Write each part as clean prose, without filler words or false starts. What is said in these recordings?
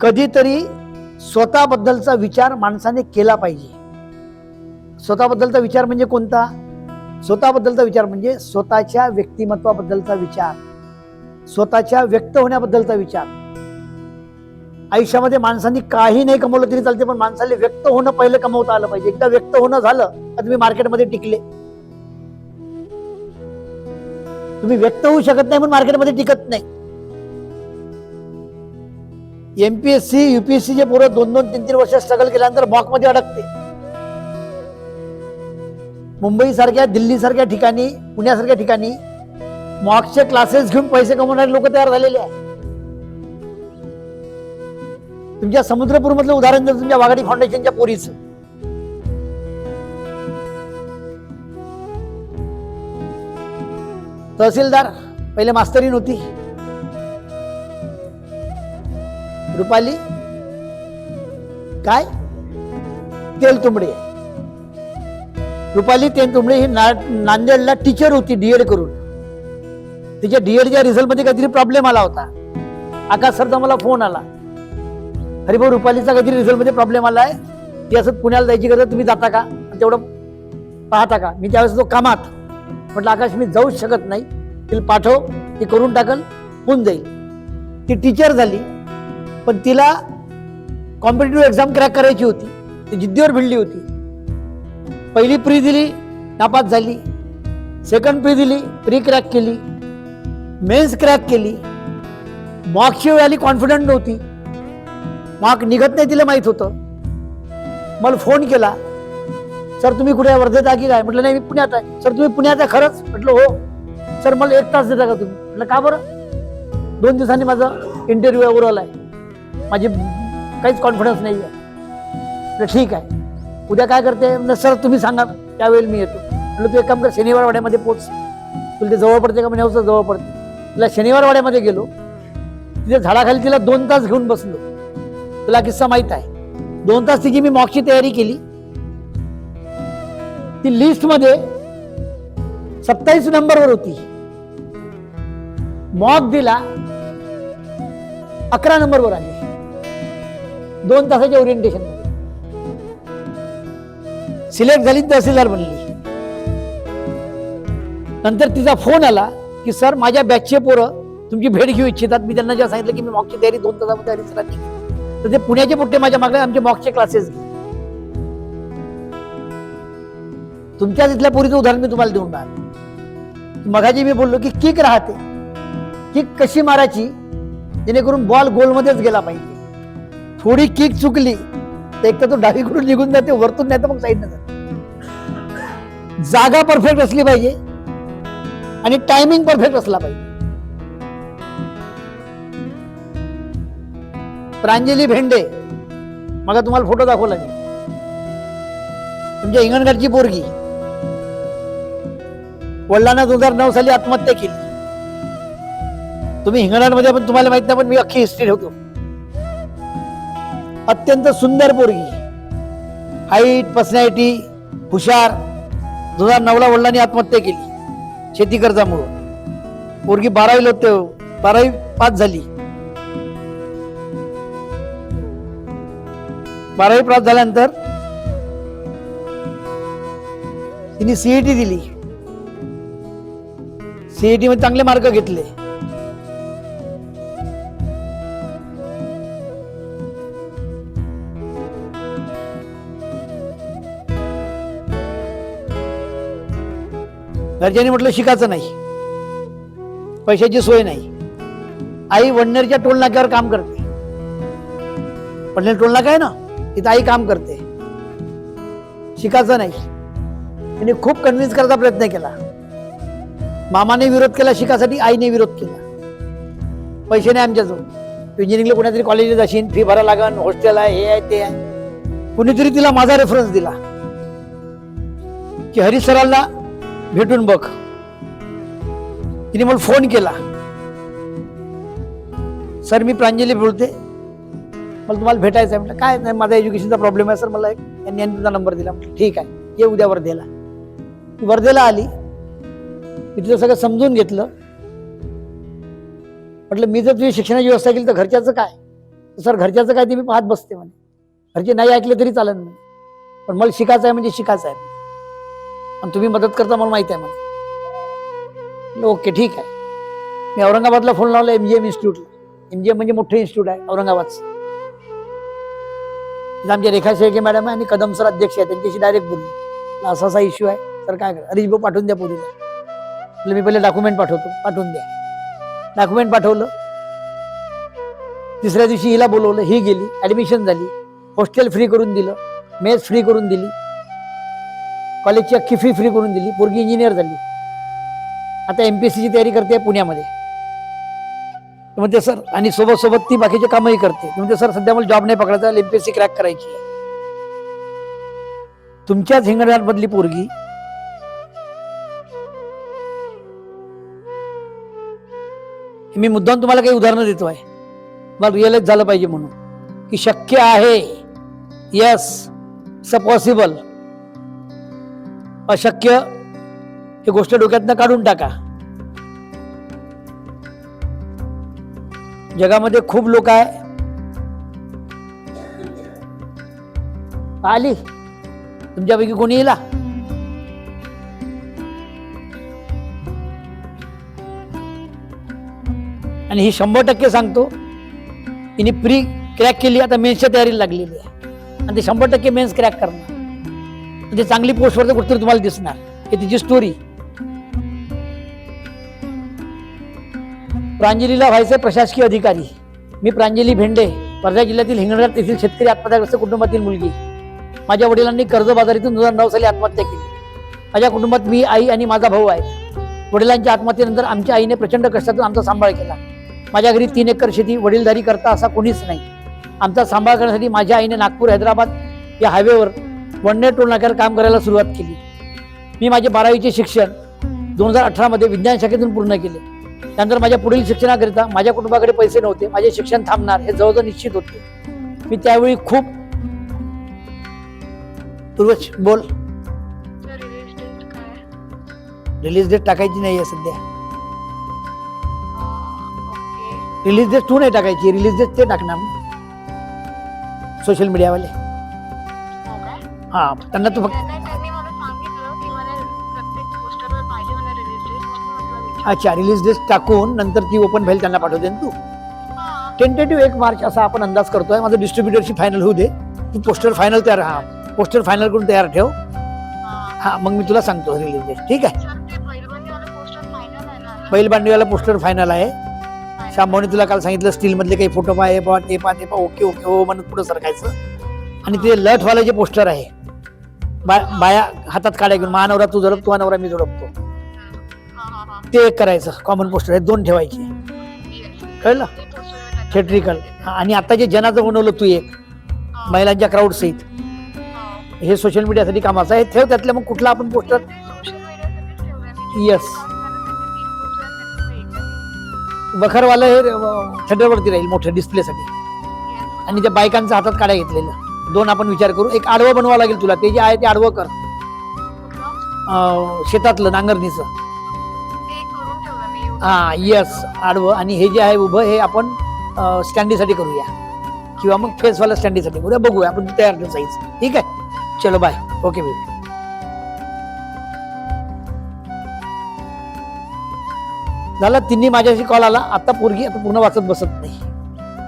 कधीतरी स्वतःबद्दलचा विचार माणसाने केला पाहिजे. स्वतःबद्दलचा विचार म्हणजे कोणता? स्वतःबद्दलचा विचार म्हणजे स्वतःच्या व्यक्तिमत्वाबद्दलचा विचार, स्वतःच्या व्यक्त होण्याबद्दलचा विचार. आयुष्यामध्ये माणसांनी काही नाही कमवलं तरी चालते, पण माणसाला व्यक्त होणं पहिले कमवता आलं पाहिजे. एकदा व्यक्त होणं झालं तर तुम्ही मार्केटमध्ये टिकले. तुम्ही व्यक्त होऊ शकत नाही पण मार्केटमध्ये टिकत नाही. एमपीएससी युपीएससी चे पोरं 2-2, 3-3 वर्ष स्ट्रगल केल्यानंतर मॉक मध्ये अडकते. मुंबई सारख्या, दिल्ली सारख्या ठिकाणी, पुण्यासारख्या ठिकाणी मॉकचे क्लासेस घेऊन पैसे कमवणारे लोक तयार झालेले आहेत. तुमच्या समुद्रपूर मधलं उदाहरण जर तुमच्या वाघाडी फाउंडेशनच्या पोरीचं, तहसीलदार पहिले मास्तरीन होती रुपाली काय तेलतुंबडे. रुपाली तेलतुंबडे ही नांदेडला टीचर होती डीएड करून. तिच्या डीएडच्या रिझल्ट मध्ये काहीतरी प्रॉब्लेम आला होता. आकाश सरचा मला फोन आला, अरे भाऊ रुपालीचा काहीतरी रिझल्ट मध्ये प्रॉब्लेम आलाय, ती असं पुण्याला जायची गरज, तुम्ही जाता का, तेवढं पाहता का? मी त्यावेळेस तो कामात. म्हटलं आकाश मी जाऊच शकत नाही, तिला पाठव, ती करून टाकल, होऊन जाईल. ती टीचर झाली, पण तिला कॉम्पिटिटिव्ह एक्झाम क्रॅक करायची होती. ती जिद्दीवर भिडली होती. पहिली प्री दिली, नापास झाली. सेकंड प्री दिली, प्री क्रॅक केली. मेन्स क्रॅक केली. मॉकची वेळ आली, कॉन्फिडंट नव्हती. मार्क निघत नाही तिला माहित होतं. मला फोन केला, सर तुम्ही कुठे वर्धेत आहे की काय? म्हटलं नाही मी पुण्यात आहे. सर तुम्ही पुण्यात आहे खरंच? म्हटलं हो. सर मला 1 तास देता का तुम्ही? म्हटलं का बरं? 2 दिवसांनी माझं इंटरव्ह्यू ओरल आहे, माझी काहीच कॉन्फिडन्स नाही आहे. म्हटलं ठीक आहे, उद्या काय करते? म्हणजे सर तुम्ही सांगा, त्यावेळी मी येतो. म्हटलं तू एक काम कर, शनिवार वाड्यामध्ये पोच, तुला ते जवळ पडते का? म्हणजे हो जवळ पडते. तिला शनिवार वाड्यामध्ये गेलो. तिथे झाडाखाली तिला 2 तास घेऊन बसलो. तुला किस्सा माहित आहे. 2 तास तिची मी मॉकची तयारी केली. ती लिस्ट मध्ये 27 नंबरवर होती. मॉक दिला, 11 नंबरवर आली. 2 तासाच्या ओरिएंटेशन मध्ये सिलेक्ट झाली, तहसीलदार बनली. नंतर तिचा फोन आला की सर माझ्या बॅचचे पोरं तुमची भेट घेऊ इच्छितात. मी त्यांना जेव्हा सांगितलं की मी मॉकची तयारी 2 तासामध्ये तयारी केली, तर ते पुण्याचे मोठे माझ्या मागे आमचे मॉकचे क्लासेस घे. तुमच्या तिथल्या पोरीचं उदाहरण मी तुम्हाला देऊन राहिलो. मगाची मी बोललो की किक राहते, किक कशी मारायची जेणेकरून बॉल गोलमध्येच गेला पाहिजे. थोडी किक चुकली तर एक तर तो डावीकडून निघून जाते, वरतून नाही तर मग साईडनं जाते. जागा परफेक्ट असली पाहिजे आणि टायमिंग परफेक्ट असला पाहिजे. प्रांजली भेंडे, मग तुम्हाला फोटो दाखवला मी, तुमच्या हिंगणघाटची पोरगी, वडिलांना 2009 साली आत्महत्या केली. तुम्ही हिंगणघाटमध्ये, पण तुम्हाला माहित नाही, पण मी अख्खी हिस्ट्री ठेवतो. अत्यंत सुंदर पोरगी, हाईट, पर्सनॅलिटी, हुशार. 2009ला वडिलांनी आत्महत्या केली शेती कर्जामुळे. पोरगी 12वी पास झाली. 12वी पास झाल्यानंतर तिने सीईटी दिली. सीईटी मध्ये चांगले मार्क घेतले. घरच्यांनी म्हटलं शिकायचं नाही, पैशाची सोय नाही. आई वडनेरच्या टोल नाक्यावर काम करते. वडनेर टोल नाका आहे ना, तिथं आई काम करते. शिकायचं नाही. तिने खूप कन्व्हिन्स करायचा प्रयत्न केला. मामाने विरोध केला शिकासाठी, आईने विरोध केला. पैसे नाही आमच्याजवळ, इंजिनिअरिंगला कोणत्यातरी कॉलेजला जाशील, फी भरा लागन, हॉस्टेल आहे, हे आहे ते आहे. कुणीतरी तिला माझा रेफरन्स दिला की हरीश सरांना भेटून बघ. तिने मला फोन केला, सर मी प्रांजली बोलते, मला तुम्हाला भेटायचं आहे. म्हटलं काय नाही, माझा एज्युकेशनचा प्रॉब्लेम आहे सर, मला यांनी तुझा नंबर दिला. म्हटलं ठीक आहे, ये उद्या वर्धेला. वर्धेला आली, मी तिथं सगळं समजून घेतलं. म्हटलं मी जर तुझी शिक्षणाची व्यवस्था केली तर घरच्याचं काय? सर घरच्याचं काय ते मी पाहत बसते म्हणे, घरचे नाही ऐकले तरी चालेल म्हणे, पण मला शिकायचं आहे म्हणजे शिकायचं आहे आणि तुम्ही मदत करता मला माहिती आहे म्हणे. ओके ठीक आहे. मी औरंगाबादला फोन लावला MGM इन्स्टिट्यूटला. MGM म्हणजे मोठे इन्स्टिट्यूट आहे औरंगाबादचं. आमचे रेखा शेळके मॅडम आहे आणि कदम सर अध्यक्ष आहे, त्यांच्याशी डायरेक्ट बोलले, असा असा इश्यू आहे सर काय करा. हरीश भाऊ पाठवून द्या पोरीला. मी पहिले डॉक्युमेंट पाठवतो, पाठवून द्या. डॉक्युमेंट पाठवलं. तिसऱ्या दिवशी हिला बोलवलं, ही गेली, ऍडमिशन झाली, हॉस्टेल फ्री करून दिलं, मेस फ्री करून दिली, कॉलेजची अख्खी फी फ्री करून दिली. पोरगी इंजिनियर झाली, आता MPSCची तयारी करते पुण्यामध्ये. म्हणते सर, आणि सोबत सोबत ती बाकीचे कामही करते. म्हणते सर सध्या मला जॉब नाही पकडायचा, MPSC क्रॅक करायची आहे. तुमच्याच हिंगणघाट मधली पोरगी मी मुद्दाम तुम्हाला काही उदाहरणं देतो आहे, मला रिअलाइज झालं पाहिजे म्हणून की शक्य आहे. Yes, it's possible. अशक्य ही गोष्ट डोक्यातनं काढून टाका. जगामध्ये खूप लोक आहे. आली तुमच्यापैकी कोणी येला? आणि ही 100% सांगतो, तिने प्री क्रॅक केली, आता मेन्सच्या तयारीला लागलेली आहे आणि ते 100% मेन्स क्रॅक करणार. म्हणजे चांगली पोस्टवर कुठेतरी तुम्हाला दिसणार. हे तिची स्टोरी. प्रांजलीला व्हायचं प्रशासकीय अधिकारी. मी प्रांजली भेंडे, वर्धा जिल्ह्यातील हिंगणघाट येथील शेतकरी आत्महत्याग्रस्त कुटुंबातील मुलगी. माझ्या वडिलांनी कर्जबाजारीतून 2009 साली आत्महत्या केली. माझ्या कुटुंबात मी, आई आणि माझा भाऊ आहेत. वडिलांच्या आत्महत्येनंतर आमच्या आईने प्रचंड कष्टातून आमचा सांभाळ केला. माझ्या घरी 3 एकर शेती, वडीलधारी करता असा कोणीच नाही. आमचा सांभाळ करण्यासाठी माझ्या आईने नागपूर हैदराबाद या हायवेवर वडनेर टोल नाक्यावर काम करायला सुरुवात केली. मी माझे 12वीचे शिक्षण 2018 मध्ये विज्ञान शाखेतून पूर्ण केले. त्यानंतर माझ्या पुढील शिक्षणाकरिता माझ्या कुटुंबाकडे पैसे नव्हते. माझे शिक्षण थांबणार हे जवळजवळ निश्चित होते. मी त्यावेळी खूप बोल. रिलीज डेट टाकायची नाही आहे सध्या. रिलीज डेट तू नाही टाकायची, रिलीज डेट ते टाकणार सोशल मीडियावाले. हा, त्यांना तू फक्त अच्छा रिलीज डेट टाकून नंतर ती ओपन फाईल त्यांना पाठवते. तू टेंटेटिव्ह 1 मार्च असा आपण अंदाज करतोय. माझं डिस्ट्रीब्युटरशी फायनल होऊ दे. तू पोस्टर फायनल तयार, हा पोस्टर फायनल करून तयार ठेव. हा, मग मी तुला सांगतो रिलीज डेट. ठीक आहे. बैल बांडीवाला पोस्टर फायनल आहे. शांभावने तुला काल सांगितलं स्टील मधले काही फोटो पाहे पा ते पा ते पा. ओके ओके हो म्हणून पुढे सरकायचं. आणि ते लठवाले जे पोस्टर आहे, बाया हातात काड्या घेऊन, महानवरा तू झडप, तू नवरा मी झडपतो, ते एक करायचं. कॉमन पोस्टर आहे, 2 ठेवायचे. कळलं? थिएट्रिकल. आणि आता जे जनाचं बनवलं तू एक महिलांच्या क्राऊड सहित, हे सोशल मीडियासाठी कामाचं आहे. ठेव त्यातलं मग कुठला आपण पोस्टर. येस, वखरवालं हे थिएटरवरती राहील मोठ्या डिस्प्लेसाठी. आणि त्या बायकांच्या हातात काड्या घेतलेल्या 2 आपण विचार करू. एक आडवं बनवावं लागेल तुला, ते जे आहे ते आडवं कर. शेतातलं नांगरणीचं. हा येस, आडवं. आणि हे जे आहे उभं, हे आपण स्टँडीसाठी करूया किंवा मग फेसवाला स्टँडीसाठी करूया. बघूया आपण तयार ठेव साईज. ठीक आहे, चलो बाय. Okay baby. झालं. तिन्ही माझ्याशी कॉल आला. आता पोरगी आता पूर्ण वाचत बसत नाही.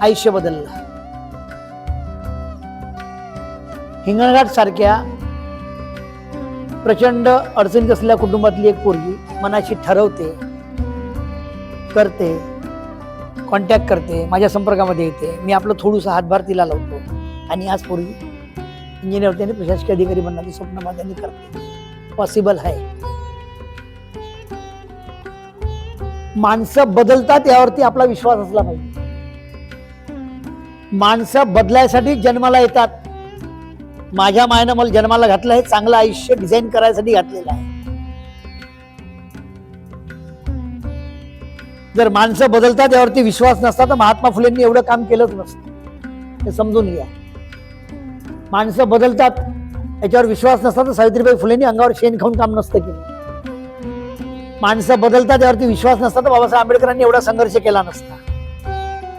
आयुष्य बदललं. हिंगणघाट सारख्या प्रचंड अडचणीत असलेल्या कुटुंबातली एक पोरगी मनाशी ठरवते, करते, कॉन्टॅक्ट करते, माझ्या संपर्कामध्ये येते. मी आपलं थोडंसं हातभार तिला लावतो आणि आज पोरगी इंजिनियर होते आणि प्रशासकीय अधिकारी बनण्याचं स्वप्न माझ्याने करते. पॉसिबल आहे. माणसं बदलतात यावरती आपला विश्वास असला पाहिजे. माणसं बदलायसाठी जन्माला येतात. माझ्या मायनं मला जन्माला घातलं, हे चांगलं आयुष्य डिझाईन करायसाठी घातलेलं आहे. जर माणसं बदलतात यावरती विश्वास नसता तर महात्मा फुलेंनी एवढं काम केलंच नसतं. हे समजून घ्या. माणसं बदलतात याच्यावर विश्वास नसता तर सावित्रीबाई फुलेंनी अंगावर शेण खाऊन काम नसतं केलं. माणसं बदलतात यावरती विश्वास नसता तर बाबासाहेब आंबेडकरांनी एवढा संघर्ष केला नसता.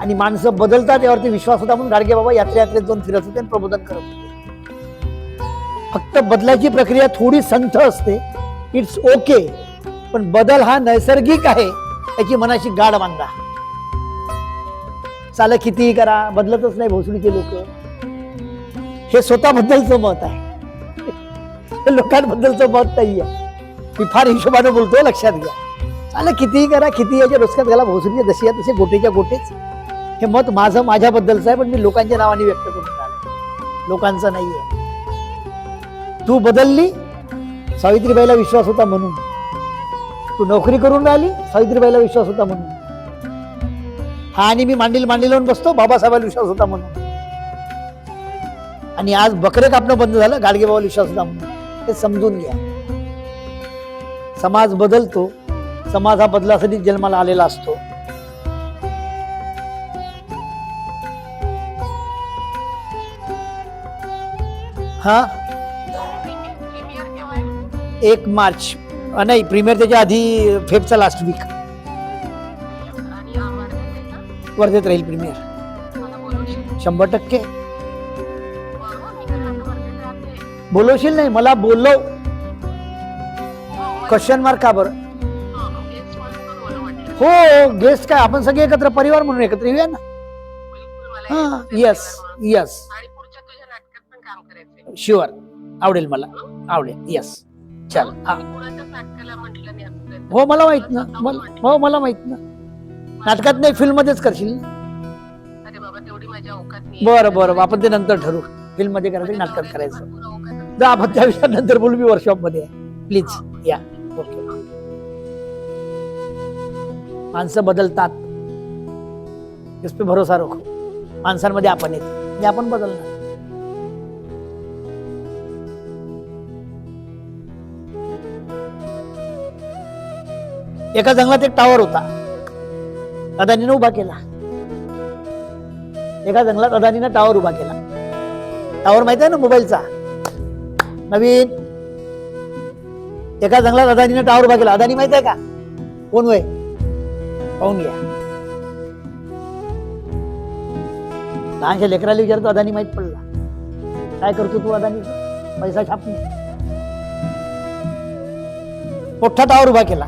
आणि माणसं बदलतात यावरती विश्वास होता म्हणून गाडगे बाबा यात्रेत जाऊन फिरत होते आणि प्रबोधन करत होते. फक्त बदलाची प्रक्रिया थोडी संथ असते, इट्स ओके, पण बदल हा नैसर्गिक आहे याची मनाशी गाढ बांधा. चाल कितीही करा, बदलतच नाही भोसडीचे लोक. हे स्वतःबद्दलचं मत आहे, हे लोकांबद्दलचं मत नाहीये. मी फार हिशोबाने बोलतोय, लक्षात घ्या. चाल कितीही करा, किती याच्या डोसक्यात घाला, भोसडीचे जशी आहे तसे गोटेच्या गोटेच. हे मत माझं माझ्याबद्दलचं आहे, पण मी लोकांच्या नावाने व्यक्त करून राहिलो, लोकांचं नाहीये. तू बदलली, सावित्रीबाईला विश्वास होता म्हणून. तू नोकरी करून राहिली, सावित्रीबाईला विश्वास होता म्हणून. हा आणि मी मांडील लावून बसतो, बाबासाहेबांना विश्वास होता म्हणून. आणि आज बकरे कापणं बंद झालं, गाडगे बाबाला विश्वास होता म्हणून. हे समजून घ्या. समाज बदलतो, समाज हा बदलासाठी जन्माला आलेला असतो. हा 1 मार्च नाही, प्रीमियर त्याच्या आधी फेबचा लास्ट वीक वर्धेत राहील प्रीमियर. 100% बोलवशील. नाही मला बोलव, क्वेश्चन मार्क का बरं? हो, गेस्ट काय, आपण सगळे एकत्र परिवार म्हणून एकत्र येऊया ना. हा, येस येस, शुअर, आवडेल मला, आवडेल. येस, चल. हो मला माहित ना, हो मला माहित ना. नाटकात नाही, फिल्म मध्येच करशील. बरं बरं, आपण ते नंतर ठरवू. फिल्म मध्ये करायचं, नाटकात करायचं. जा, आपण त्या विषयात नंतर बोलू. मी वर्कशॉप मध्ये प्लीज या. ओके. माणसं बदलतात, इस पे भरोसा रखो. माणसांमध्ये आपण येतो आणि आपण बदलणार. एका जंगलात एक टावर होता, अदानीनं उभा केला. एका जंगलात अदानीनं टावर उभा केला. टावर माहिती आहे ना, मोबाईलचा नवीन. एका जंगलात अदानीनं टावर उभा केला. अदानी माहिती आहे का कोण होय? पाहून घ्या. लहानशा लेकराला विचारतो, अदानी माहित पडला. काय करतो तू अदानी? पैसा छापणे. मोठा टावर उभा केला.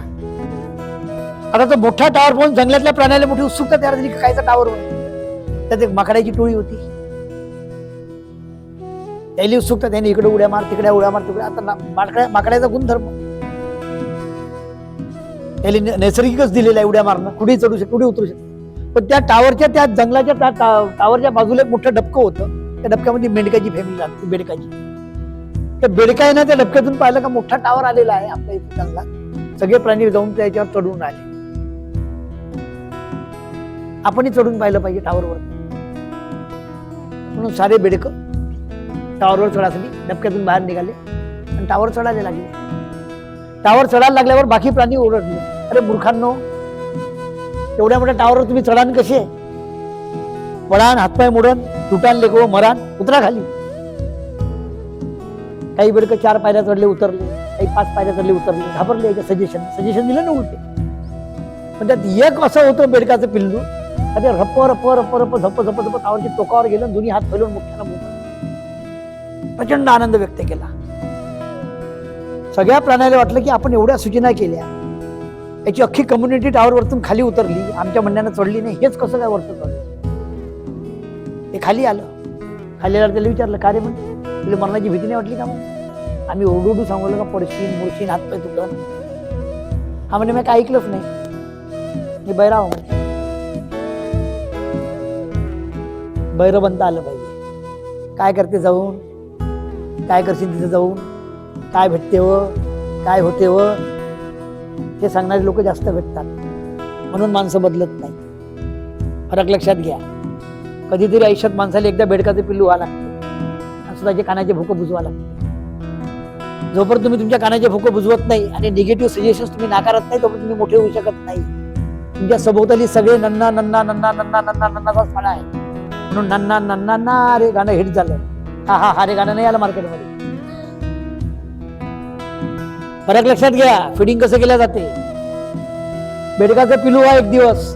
आता तो मोठा टावर पाहून जंगलातल्या प्राण्याला मोठी उत्सुकता तयार झाली, कायचा टावर होता. त्यात एक माकडाची टोळी होती. त्याली उत्सुकता, त्याने इकडे उड्या मार, तिकडे उड्या मार, तिकडे. आता माकडाचा गुणधर्म त्याला नैसर्गिकच दिलेला आहे, उड्या मारणं. कुठेही चढू शकतो, कुठे उतरू शकतो. पण त्या टावरच्या, त्या जंगलाच्या त्या टावरच्या बाजूला एक मोठं डबकं होतं. त्या डबक्यामध्ये मेंढकाची फॅमिली लागते, बेडकाची. त्या बेडकाने त्या डबक्यातून पाहिलं का मोठा टावर आलेला आहे आपल्या इथे जंगलात. सगळे प्राणी जाऊन त्याच्यावर चढून आले. आपणही चढून पाहिलं पाहिजे टावरवर. म्हणून सारे बेडक टावरवर चढायसाठी डबक्यातून बाहेर निघाले आणि टावर चढायला लागले. टावर चढायला लागल्यावर बाकी प्राणी ओरडले, अरे मूर्खांनो, एवढ्या मोठ्या टावरवर तुम्ही चढान कसे? पडान, हातपाय मोडन, तुटान, लेको मरान, उतरा खाली. काही बेडक 4 पायऱ्या चढले, उतरले. काही 5 पायऱ्या चढले, उतरले. घाबरले. सजेशन दिलं ना उलटे. पण त्यात एक असं होतं बेडकाचं पिल्लू, अरे रप रप रप रप झप झप झप टावरच्या टोकावर गेलं, दोन्ही हात फैलून मोठ्यानं बोललं. प्रचंड आनंद व्यक्त केला. सगळ्या प्राण्याला वाटलं की आपण एवढ्या सूचना केल्या, याची अख्खी कम्युनिटी टावर वरतून खाली उतरली, आमच्या म्हणण्यानं चढली नाही, हेच कसं काय वरतं चढलं? ते खाली आलं. खाली आलं, त्याला विचारलं, का रे म्हणजे तुला मरणाची भीती नाही वाटली का? मग आम्ही ओरडू सांगलं का पडशीन, मुरशीन, हातपाय तुटलं. हा म्हणजे मी काय ऐकलंच नाही, मी बैराव म्हणजे. बैर बनता आलं पाहिजे. काय करते जाऊन, काय करशील तिथे जाऊन, काय भेटते व काय होते व, हे सांगणारे लोक जास्त भेटतात. म्हणून माणसं बदलत नाही. फरक लक्षात घ्या. कधीतरी आयुष्यात माणसाला एकदा बेडकाचे पिल्लू व्हावं लागतं आणि स्वतःचे कानाचे भुकं बुजवा लागतं. जोपर्यंत तुम्ही तुमच्या कानाचे भुकं बुजवत नाही आणि निगेटिव्ह सजेशन्स तुम्ही नाकारत नाही, तोपर्यंत तुम्ही मोठे होऊ शकत नाही. तुमच्या सभोवताली सगळे नन्ना नन्ना नन्ना नन्ना नन्ना नन्नाचा फळा आहे. म्हणून नन्ना नन्ना ना रे गाणं हिट झालं. हा हा हा रे गाणं नाही आलं मार्केटमध्ये. फरक लक्षात घ्या. फिडिंग कसं केलं जाते. बेडकाचं पिलू हा एक दिवस